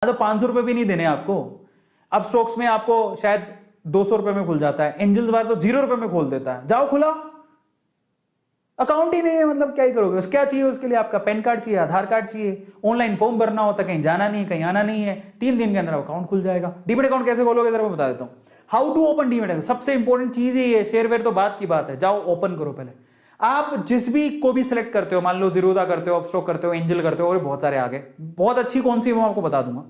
तो 500 रुपए भी नहीं देने आपको। अब स्टॉक्स में आपको शायद 200 रुपए में खुल जाता है, एंजल्स वाला तो 0 रुपए में खोल देता है। जाओ खुला, अकाउंट ही नहीं है, मतलब क्या ही करोगे। क्या चाहिए उसके लिए? आपका पैन कार्ड चाहिए, आधार कार्ड चाहिए, ऑनलाइन फॉर्म भरना होता है, कहीं जाना नहीं है, कहीं आना नहीं है, 3 दिन के अंदर अकाउंट खुल जाएगा। डीमेट अकाउंट कैसे खोलोगे जरा मैं बता देता हूँ। How to open demat account, सबसे इंपॉर्टेंट चीज ही है। शेयरवेयर तो बात की बात है, जाओ ओपन करो पहले। आप जिस भी को भी सिलेक्ट करते हो, मान लो जीरोधा करते हो, अपस्टॉक करते हो, एंजल करते हो, और बहुत सारे आगे, बहुत अच्छी कौन सी मैं आपको बता दूंगा।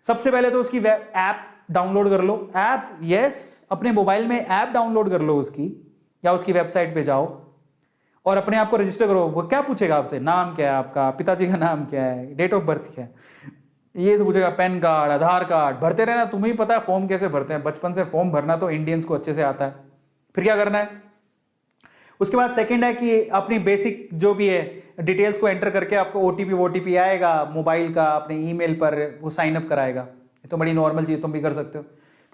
सबसे पहले तो उसकी वेब ऐप डाउनलोड कर लो। ऐप, यस, अपने मोबाइल में ऐप डाउनलोड कर लो उसकी, या उसकी वेबसाइट पे जाओ और अपने आप को रजिस्टर करो। वो क्या पूछेगा आपसे? नाम क्या है आपका, पिताजी का नाम क्या है, डेट ऑफ बर्थ क्या है, ये तो पूछेगा। पैन कार्ड, आधार कार्ड भरते रहना। तुम्हें ही पता है फॉर्म कैसे भरते हैं, बचपन से फॉर्म भरना तो इंडियंस को अच्छे से आता है। फिर क्या करना है? उसके बाद सेकंड है कि अपनी बेसिक जो भी है डिटेल्स को एंटर करके आपको ओटीपी आएगा मोबाइल का, अपने ईमेल पर वो साइन अप कराएगा। ये तो बड़ी नॉर्मल चीज, तुम भी कर सकते हो।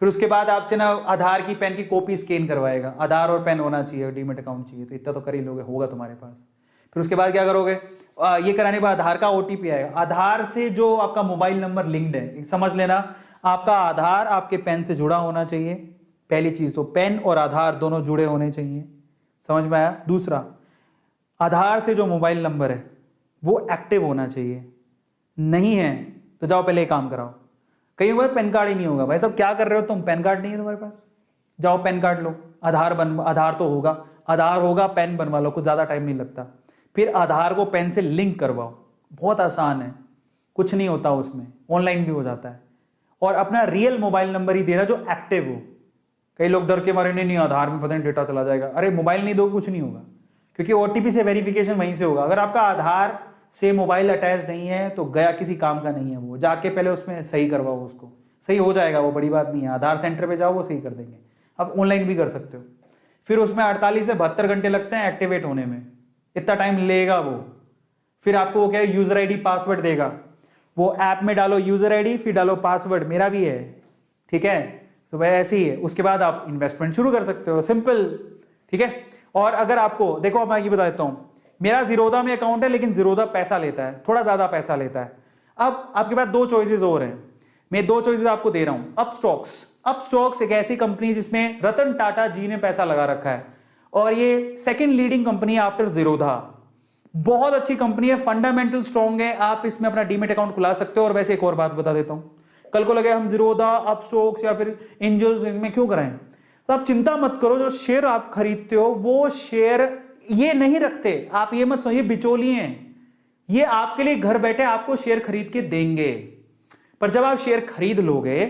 फिर उसके बाद आपसे ना आधार की पेन की कॉपी स्कैन करवाएगा। आधार और पेन होना चाहिए, डीमेट अकाउंट चाहिए, तो इतना तो कर ही लोगे, होगा तुम्हारे पास। फिर उसके बाद क्या करोगे? ये कराने के बाद आधार का ओटीपी आएगा। आधार से जो आपका मोबाइल नंबर लिंक्ड है, समझ लेना, आपका आधार आपके पेन से जुड़ा होना चाहिए। पहली चीज तो पेन और आधार दोनों जुड़े होने चाहिए, समझ में आया? दूसरा, आधार से जो मोबाइल नंबर है वो एक्टिव होना चाहिए। नहीं है तो जाओ पहले काम कराओ। कई बार पैन कार्ड ही नहीं होगा। भाई साहब क्या कर रहे हो तुम, पैन कार्ड नहीं है तुम्हारे पास, जाओ पैन कार्ड लो। आधार तो होगा, आधार होगा, पेन बनवा लो, कुछ ज्यादा टाइम नहीं लगता। फिर आधार को पेन से लिंक करवाओ, बहुत आसान है, कुछ नहीं होता उसमें, ऑनलाइन भी हो जाता है। और अपना रियल मोबाइल नंबर ही देना जो एक्टिव हो। कई लोग डर के मारे नहीं आधार में पता नहीं डेटा चला जाएगा। अरे मोबाइल नहीं दो, कुछ नहीं होगा, क्योंकि ओटीपी से वेरिफिकेशन वहीं से होगा। अगर आपका आधार से मोबाइल अटैच नहीं है तो गया, किसी काम का नहीं है वो। जाके पहले उसमें सही करवाओ, उसको सही हो जाएगा, वो बड़ी बात नहीं है। आधार सेंटर पे जाओ, वो सही कर देंगे। आप ऑनलाइन भी कर सकते हो। फिर उसमें 48 से 72 घंटे लगते हैं एक्टिवेट होने में, इतना टाइम लेगा वो। फिर आपको वो क्या है, यूजर आईडी पासवर्ड देगा। वो ऐप में डालो यूजर आईडी, फिर डालो पासवर्ड, मेरा भी है, ठीक है। तो वह ऐसे ही है। उसके बाद आप इन्वेस्टमेंट शुरू कर सकते हो, सिंपल, ठीक है। और अगर आपको देखो, मैं ये बता देता हूं, मेरा जीरोधा में अकाउंट है, लेकिन जीरोधा पैसा लेता है, थोड़ा ज्यादा पैसा लेता है। अब आपके पास 2 चॉइसेस और हैं, मैं 2 चॉइसेस आपको दे रहा हूं। अपस्टॉक्स एक ऐसी कंपनी है जिसमें रतन टाटा जी ने पैसा लगा रखा है, और ये second leading company after Zerodha. बहुत अच्छी कंपनी है, फंडामेंटल स्ट्रॉन्ग है, आप इसमें अपना डीमेट अकाउंट खुला सकते हो। और वैसे एक और बात बता देता हूं, कल को लगे हम जीरोधा, अपस्टॉक्स या फिर एंजल्स इनमें क्यों कराएं, तो आप चिंता मत करो। जो शेयर आप खरीदते हो वो शेयर ये नहीं रखते, आप ये मत समझिए बिचौलिए हैं। ये आपके लिए घर बैठे आपको शेयर खरीद के देंगे। पर जब आप शेयर खरीद लोगे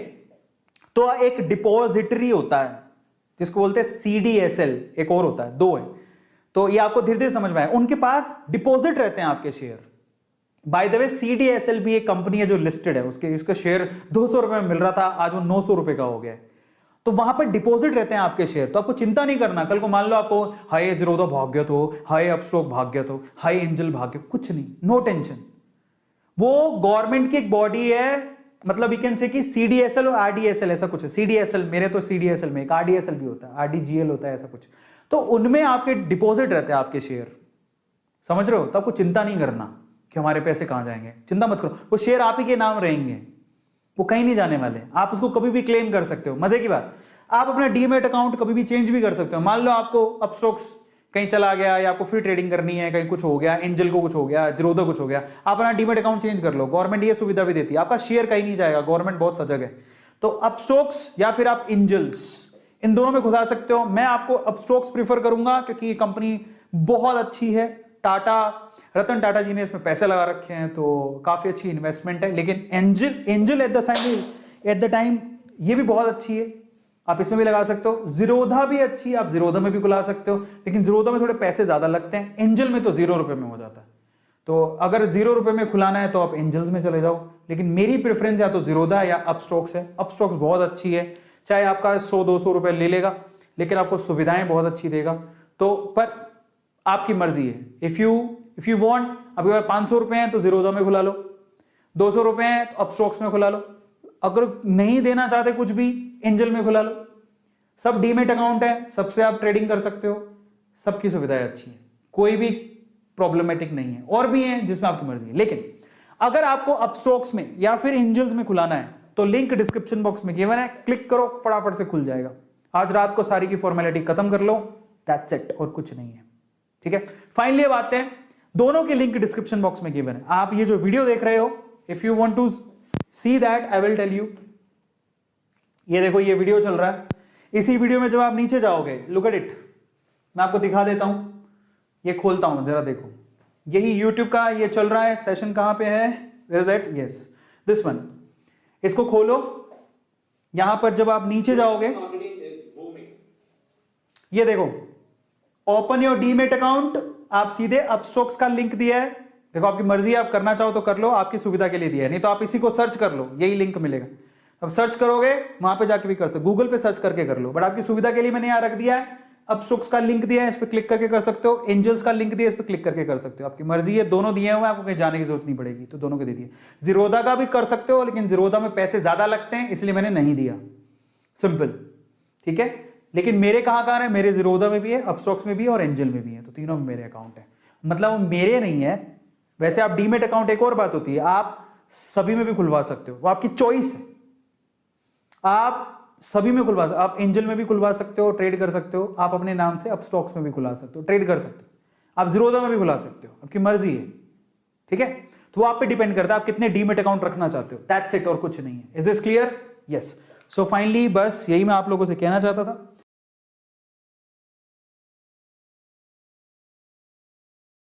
तो एक डिपॉजिटरी होता है जिसको बोलते हैं सीडीएसएल, एक और होता है, 2 है। तो ये आपको धीरे धीरे समझ में आए। उनके पास डिपॉजिट रहते हैं आपके share. By the way CDSL भी एक कंपनी है जो लिस्टेड है, उसका शेयर 200 रुपए में मिल रहा था, आज वो 900 रुपए का हो गया। तो वहां पर डिपॉजिट रहते हैं आपके शेयर, तो आपको चिंता नहीं करना। कल को मान लो आपको हाई जीरोधा भाग गया तो, हाई अपस्टॉक भाग गया तो, हाई एंजल भाग गया, कुछ नहीं, नो टेंशन। वो गवर्नमेंट की एक बॉडी है, मतलब यू कैन से कि सीडीएसएल और आरडीएसएल ऐसा कुछ है। सीडीएसएल, मेरे तो सीडीएसएल में एक आरडीएसएल भी होता है, आरडीजीएल होता है, ऐसा कुछ। तो उनमें आपके डिपॉजिट रहते हैं आपके शेयर, समझ रहे हो? तो आपको चिंता नहीं करना कि हमारे पैसे कहां जाएंगे, चिंता मत करो। वो शेयर आप ही के नाम रहेंगे, वो कहीं नहीं जाने वाले। आप उसको कभी भी क्लेम कर सकते हो। मजे की बात, आप अपना डीमेट अकाउंट कभी भी चेंज भी कर सकते हो। मान लो आपको अपस्टॉक्स कहीं चला गया, या आपको फ्री ट्रेडिंग करनी है, कहीं कुछ हो गया, एंजल को कुछ हो गया, जीरोधा कुछ हो गया, आप अपना डीमेट अकाउंट चेंज कर लो। गवर्नमेंट ये सुविधा भी देती है, आपका शेयर कहीं नहीं जाएगा, गवर्नमेंट बहुत सजग है। तो अपस्टॉक्स या फिर आप एंजल्स, इन दोनों में घुसा सकते हो। मैं आपको अपस्टॉक्स प्रीफर करूंगा क्योंकि ये कंपनी बहुत अच्छी है। रतन टाटा जी ने इसमें पैसे लगा रखे हैं, तो काफी अच्छी इन्वेस्टमेंट है। लेकिन एंजल एट द टाइम ये भी बहुत अच्छी है, आप इसमें भी लगा सकते हो। जीरोधा भी अच्छी है, आप जीरोधा में भी खुला सकते हो, लेकिन जीरोधा में थोड़े पैसे ज्यादा लगते हैं, एंजल में तो 0 रुपए में हो जाता है। तो अगर 0 रुपए में खुलाना है तो आप एंजल्स में चले जाओ, लेकिन मेरी प्रेफरेंस या तो जीरोधा या अपस्टॉक्स है। अपस्टॉक्स बहुत अच्छी है, चाहे आपका 100-200 रुपए ले लेगा, लेकिन आपको सुविधाएं बहुत अच्छी देगा। तो पर आपकी मर्जी है। इफ यू वांट, आपके पास 500 रुपए हैं तो जीरोधा में खुला लो, 200 रुपए हैं तो अपस्टॉक्स में खुला लो, अगर नहीं देना चाहते कुछ भी, एंजल में खुला लो। सब डीमेट अकाउंट है, सबसे आप ट्रेडिंग कर सकते हो, सबकी सुविधाएं अच्छी है, कोई भी प्रॉब्लमेटिक नहीं है। और भी है जिसमें आपकी मर्जी है, लेकिन अगर आपको अपस्टॉक्स में या फिर एंजल्स में खुलाना है तो लिंक डिस्क्रिप्शन बॉक्स में गिवन है, क्लिक करो, फटाफट से खुल जाएगा। आज रात को सारी की फॉर्मेलिटी खत्म कर लो, दैट्स इट, और कुछ नहीं है। ठीक है, फाइनली अब आते हैं, दोनों के लिंक डिस्क्रिप्शन बॉक्स में गिवन है। आप ये जो वीडियो देख रहे हो, if you want to see that I will tell you. ये देखो ये वीडियो चल रहा है, इसी वीडियो में जब आप नीचे जाओगे, लुक एट इट, मैं आपको दिखा देता हूं, ये खोलता हूं जरा देखो, यही YouTube का ये चल रहा है, सेशन कहां पे है, where is that, yes this one, इसको खोलो। यहां पर जब आप नीचे जाओगे, ये देखो ओपन योर डीमेट अकाउंट, आप सीधे अपस्टॉक्स का लिंक दिया है। देखो आपकी मर्जी है, आप करना चाहो तो कर लो, आपकी सुविधा के लिए दिया है, नहीं तो आप इसी को सर्च कर लो, यही लिंक मिलेगा। अब सर्च करोगे वहां पे जाके भी कर सकते, गूगल पे सर्च करके कर लो, बट आपकी सुविधा के लिए मैंने यहां रख दिया है। अपस्टॉक्स का लिंक दिया है, इस पर क्लिक करके कर सकते हो, एंजल्स का लिंक दिया है, इस पर क्लिक करके कर सकते हो, आपकी मर्जी है। दोनों दिए हुए हैं, आपको कहीं जाने की जरूरत नहीं पड़ेगी, तो दोनों के दे दिए। जीरोधा का भी कर सकते हो, लेकिन जीरोधा में पैसे ज्यादा लगते हैं, इसलिए मैंने नहीं दिया, सिंपल। ठीक है, लेकिन मेरे कहां है, मेरे जीरोधा में भी है, अपस्टॉक्स में भी है और एंजल में भी है, तो तीनों में मेरे अकाउंट है। मतलब मेरे नहीं है, वैसे आप डीमेट अकाउंट एक और बात होती है, आप सभी में भी खुलवा सकते हो, वो आपकी चॉइस है, आप सभी में खुलवा सकते हो, आप एंजल में भी खुलवा सकते हो, ट्रेड कर सकते हो, आप अपने नाम से अपस्टॉक्स में भी खुलवा सकते हो, ट्रेड कर सकते हो, आप जीरोधा में भी खुला सकते हो, आपकी मर्जी है। ठीक है, तो वो आप पे डिपेंड करता है आप कितने डीमेट अकाउंट रखना चाहते हो, दैट्स इट, और कुछ नहीं है। Is this clear? Yes. So finally बस यही मैं आप लोगों से कहना चाहता था।